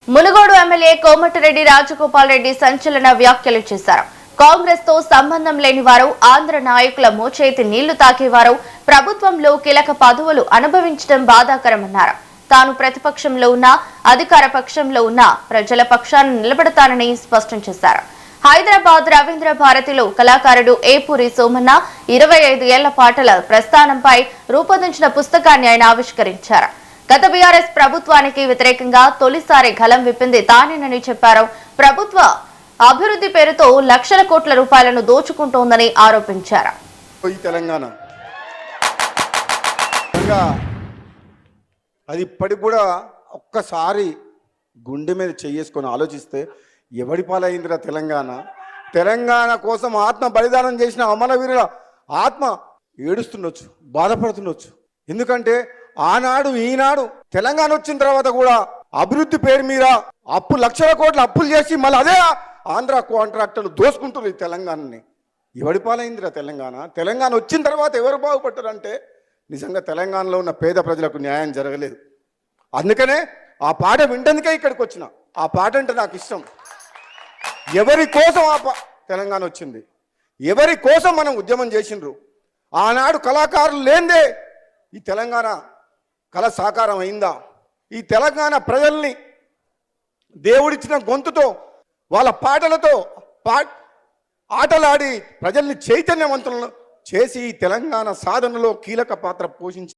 Munugode MLA Komatireddy Rajagopal Reddy సంచలన వ్యాఖ్యలు చేశారు. కాంగ్రెస్ తో సంబంధం లేని వారు, ఆంధ్ర నాయకుల మోచేతి నీళ్లు తాకేవారు ప్రభుత్వంలో కీలక పదవులు అనుభవించడం బాధాకరమన్నారు. తాను ప్రతిపక్షంలో ఉన్నా, అధికార పక్షంలో ఉన్నా ప్రజల పక్షాన్ని నిలబడతానని స్పష్టం చేశారు. హైదరాబాద్ రవీంద్ర భారతిలో కళాకారుడు ఏపూరి సోమన్న 25 ఏళ్ల పాటల ప్రస్థానంపై రూపొందించిన పుస్తకాన్ని ఆయన ఆవిష్కరించారు. గత బీఆర్ఎస్ ప్రభుత్వానికి వ్యతిరేకంగా తొలిసారి గలం విప్పింది తానేనని చెప్పారు. ప్రభుత్వ అభివృద్ధి పేరుతో లక్షల కోట్ల రూపాయలను దోచుకుంటోందని ఆరోపించారు. తెలంగాణ అది ఇప్పటికి కూడా ఒక్కసారి గుండె మీద చేసుకొని ఆలోచిస్తే ఎవడి పాలైందిరా తెలంగాణ. తెలంగాణ కోసం ఆత్మ బలిదానం చేసిన అమరవీరుల ఆత్మ ఏడుస్తుండొచ్చు, బాధపడుతుండొచ్చు. ఎందుకంటే ఆనాడు ఈనాడు తెలంగాణ వచ్చిన తర్వాత కూడా అభివృద్ధి పేరు మీద లక్షల కోట్ల అప్పులు చేసి మళ్ళీ అదే ఆంధ్ర కాంట్రాక్టర్లు దోసుకుంటున్నారు ఈ తెలంగాణని. ఎవడి పాలైందిరా తెలంగాణ. తెలంగాణ వచ్చిన తర్వాత ఎవరు బాగుపడ్డారంటే నిజంగా తెలంగాణలో ఉన్న పేద ప్రజలకు న్యాయం జరగలేదు. అందుకనే ఆ పాట వింటందుకే ఇక్కడికి వచ్చిన. ఆ పాట అంటే నాకు ఇష్టం. ఎవరి కోసం తెలంగాణ వచ్చింది, ఎవరి కోసం మనం ఉద్యమం చేసిండ్రు. ఆనాడు కళాకారులు లేందే ఈ తెలంగాణ కళ సాకారం అయిందా? ఈ తెలంగాణ ప్రజల్ని దేవుడిచ్చిన గొంతుతో వాళ్ళ పాటలతో ఆటలాడి ప్రజల్ని చైతన్యవంతులను చేసి ఈ తెలంగాణ సాధనలో కీలక పాత్ర పోషించిన